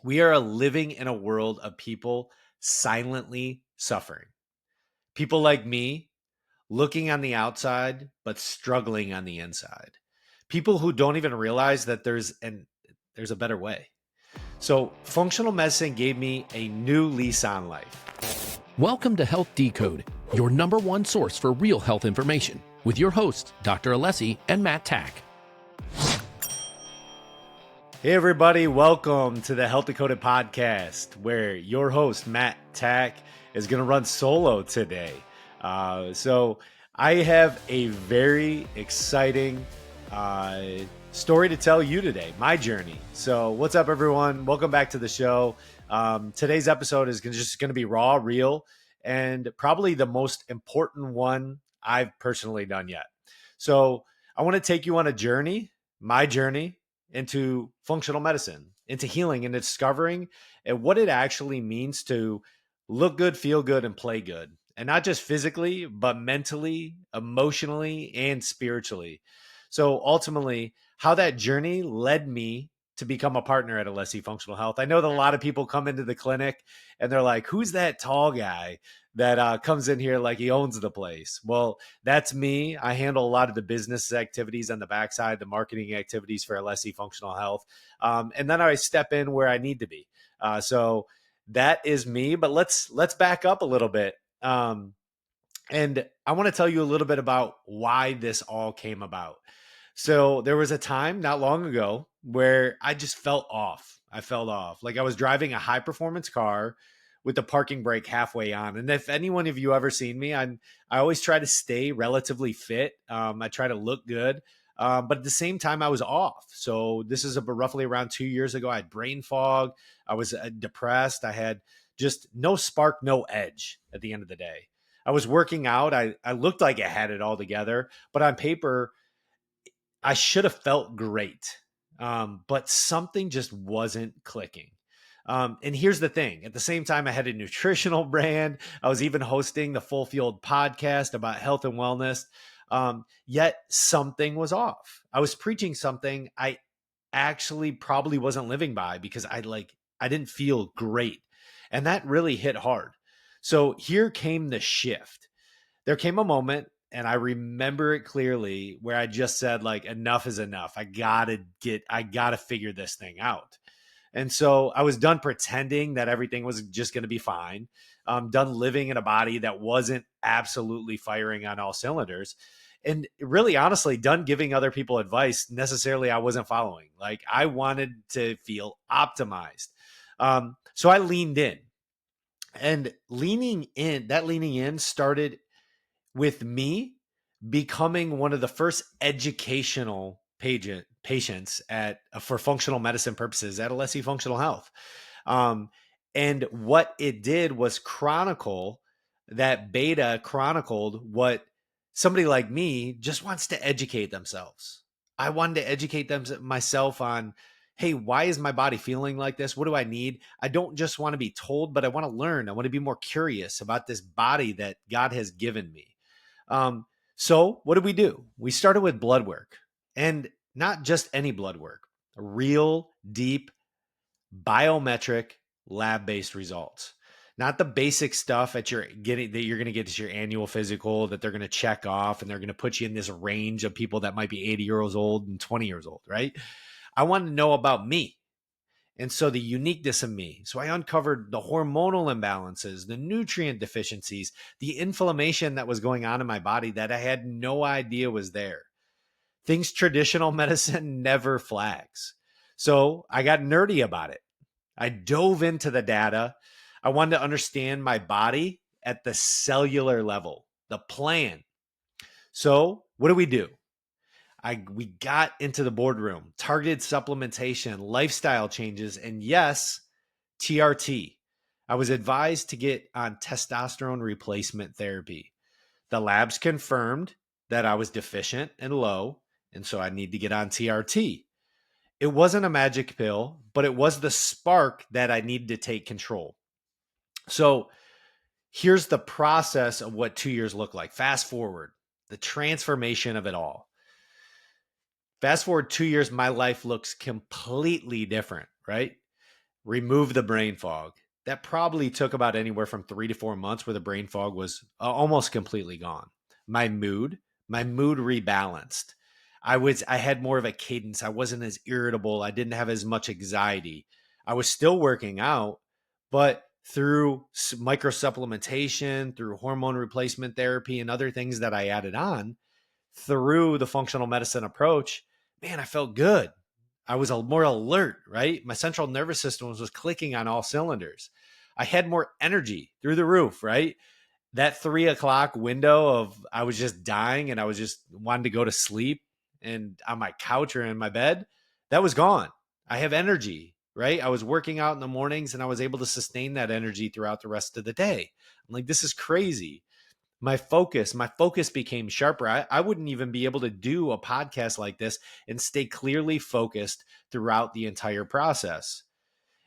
We are living in a world of people silently suffering. People like me looking on the outside, but struggling on the inside. People who don't even realize that there's a better way. So functional medicine gave me a new lease on life. Welcome to Health Decoded, your number one source for real health information, with your hosts, Dr. Alessi and Matt Tack. Hey everybody, welcome to the Health Decoded podcast, where your host, Matt Tack, is going to run solo today. So I have a very exciting story to tell you today, my journey. So what's up, everyone? Welcome back to the show. Today's episode is just going to be raw, real, and probably the most important one I've personally done yet. So I want to take you on a journey, my journey, into functional medicine, into healing and discovering and what it actually means to look good, feel good, and play good. And not just physically, but mentally, emotionally, and spiritually. So ultimately, how that journey led me to become a partner at Alessi Functional Health. I know that a lot of people come into the clinic and they're like, who's that tall guy that comes in here like he owns the place? Well, that's me. I handle a lot of the business activities on the backside, the marketing activities for Alessi Functional Health. And then I step in where I need to be. So that is me, but let's back up a little bit. And I want to tell you a little bit about why this all came about. So there was a time not long ago where I just felt off. I felt off. Like I was driving a high performance car with the parking brake halfway on. And if anyone of you ever seen me, I always try to stay relatively fit. I try to look good. But at the same time, I was off. So this is roughly around 2 years ago. I had brain fog. I was depressed. I had just no spark, no edge at the end of the day. I was working out. I looked like I had it all together, but on paper, I should have felt great. But something just wasn't clicking. And here's the thing. At the same time, I had a nutritional brand. I was even hosting the Full Field podcast about health and wellness. Yet something was off. I was preaching something I actually probably wasn't living by because I didn't feel great. And that really hit hard. So here came the shift. There came a moment, and I remember it clearly, where I just said, like, enough is enough. I gotta figure this thing out. And so I was done pretending that everything was just going to be fine. Done living in a body that wasn't absolutely firing on all cylinders. And really, honestly, done giving other people advice necessarily I wasn't following. Like I wanted to feel optimized. So I leaned in. And leaning in started with me becoming one of the first educational patients for functional medicine purposes at Alessi Functional Health. And what it did was chronicled what somebody like me just wants to educate themselves. I wanted to educate myself on, hey, why is my body feeling like this? What do I need? I don't just want to be told, but I want to learn. I want to be more curious about this body that God has given me. So what did we do? We started with blood work, and not just any blood work, real deep biometric lab-based results. Not the basic stuff that you're going to get at your annual physical that they're going to check off and they're going to put you in this range of people that might be 80 years old and 20 years old, right? I wanted to know about me. And so the uniqueness of me. So I uncovered the hormonal imbalances, the nutrient deficiencies, the inflammation that was going on in my body that I had no idea was there. Things traditional medicine never flags. So I got nerdy about it. I dove into the data. I wanted to understand my body at the cellular level, the plan. So what do? We got into the boardroom, targeted supplementation, lifestyle changes, and yes, TRT. I was advised to get on testosterone replacement therapy. The labs confirmed that I was deficient and low, and so I need to get on TRT. It wasn't a magic pill, but it was the spark that I needed to take control. So here's the process of what 2 years look like. Fast forward, the transformation of it all. Fast forward 2 years, my life looks completely different, right? remove the brain fog. That probably took about anywhere from 3 to 4 months where the brain fog was almost completely gone. My mood rebalanced. I had more of a cadence. I wasn't as irritable. I didn't have as much anxiety. I was still working out, but through micro supplementation, through hormone replacement therapy, and other things that I added on through the functional medicine approach, man, I felt good. I was more alert, right? My central nervous system was clicking on all cylinders. I had more energy through the roof, right? That 3 o'clock window of I was just dying and I was just wanting to go to sleep and on my couch or in my bed, that was gone. I have energy, right? I was working out in the mornings and I was able to sustain that energy throughout the rest of the day. I'm like, this is crazy. My focus became sharper. I wouldn't even be able to do a podcast like this and stay clearly focused throughout the entire process.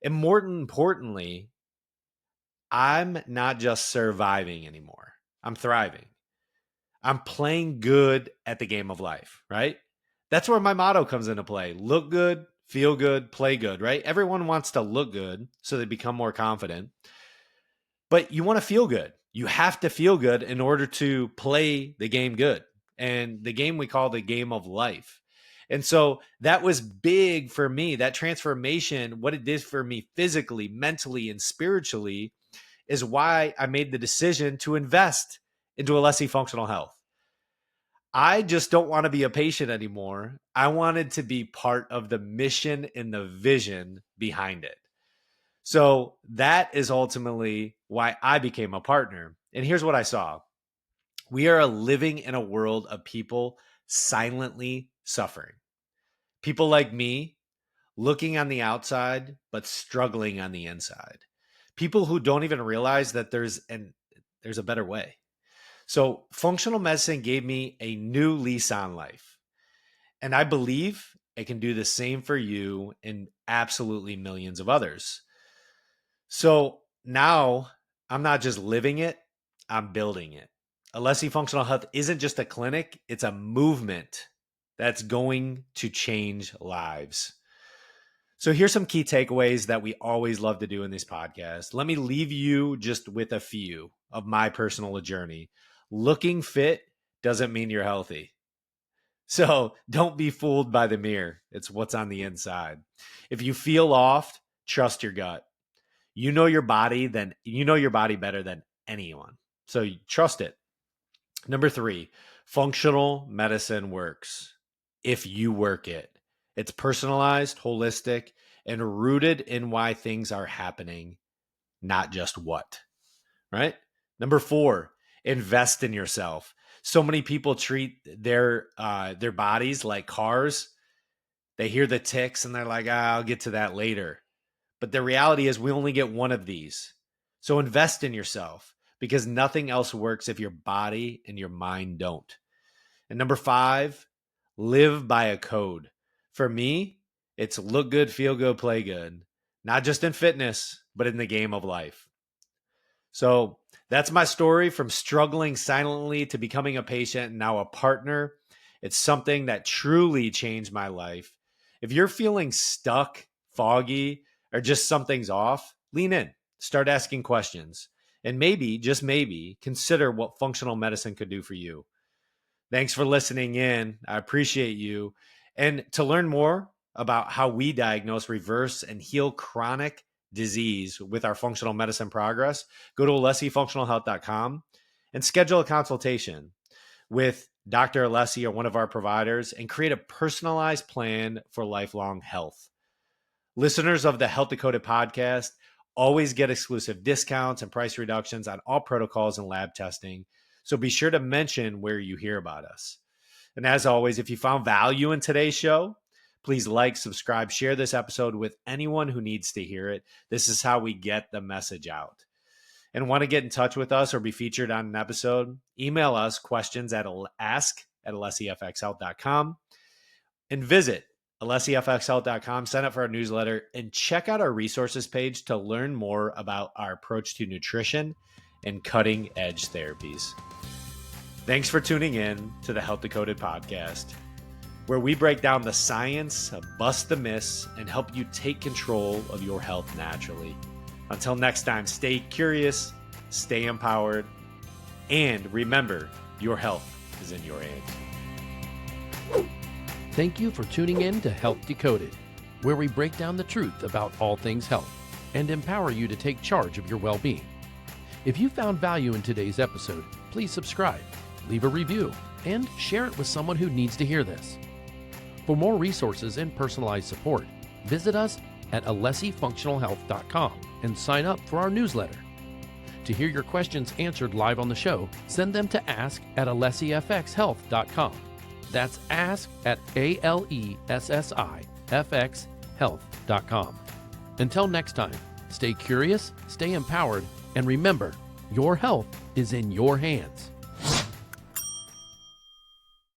And more importantly, I'm not just surviving anymore. I'm thriving. I'm playing good at the game of life, right? That's where my motto comes into play. Look good, feel good, play good, right? Everyone wants to look good so they become more confident. But you want to feel good. You have to feel good in order to play the game good. And the game we call the game of life. And so that was big for me. That transformation, what it did for me physically, mentally, and spiritually is why I made the decision to invest into Alessi Functional Health. I just don't want to be a patient anymore. I wanted to be part of the mission and the vision behind it. So that is ultimately why I became a partner. And here's what I saw. We are living in a world of people silently suffering. People like me looking on the outside, but struggling on the inside. People who don't even realize that there's a better way. So functional medicine gave me a new lease on life. And I believe it can do the same for you and absolutely millions of others. So now I'm not just living it, I'm building it. Alessi Functional Health isn't just a clinic, it's a movement that's going to change lives. So here's some key takeaways that we always love to do in these podcasts. Let me leave you just with a few of my personal journey. Looking fit doesn't mean you're healthy. So don't be fooled by the mirror. It's what's on the inside. If you feel off, trust your gut. You know your body better than anyone. So trust it. Number 3, functional medicine works if you work it. It's personalized, holistic, and rooted in why things are happening, not just what, right? Number 4, invest in yourself. So many people treat their bodies like cars. They hear the ticks and they're like, I'll get to that later. But the reality is we only get one of these. So invest in yourself because nothing else works if your body and your mind don't. And number 5, live by a code. For me, it's look good, feel good, play good. Not just in fitness, but in the game of life. So that's my story from struggling silently to becoming a patient and now a partner. It's something that truly changed my life. If you're feeling stuck, foggy, or just something's off, lean in, start asking questions, and maybe, just maybe, consider what functional medicine could do for you. Thanks for listening in. I appreciate you. And to learn more about how we diagnose, reverse, and heal chronic disease with our functional medicine progress, go to alessifunctionalhealth.com and schedule a consultation with Dr. Alessi or one of our providers and create a personalized plan for lifelong health. Listeners of the Health Decoded podcast always get exclusive discounts and price reductions on all protocols and lab testing. So be sure to mention where you hear about us. And as always, if you found value in today's show, please like, subscribe, share this episode with anyone who needs to hear it. This is how we get the message out. And want to get in touch with us or be featured on an episode? Email us questions at ask@alessifxhealth.com and visit alessifxhealth.com, sign up for our newsletter, and check out our resources page to learn more about our approach to nutrition and cutting-edge therapies. Thanks for tuning in to the Health Decoded podcast. where we break down the science, bust the myths, and help you take control of your health naturally. Until next time, stay curious, stay empowered, and remember, your health is in your hands. Thank you for tuning in to Health Decoded, where we break down the truth about all things health and empower you to take charge of your well-being. If you found value in today's episode, please subscribe, leave a review, and share it with someone who needs to hear this. For more resources and personalized support, visit us at alessifunctionalhealth.com and sign up for our newsletter. To hear your questions answered live on the show, send them to ask@alessifxhealth.com. That's ask@alessifxhealth.com. Until next time, stay curious, stay empowered, and remember, your health is in your hands.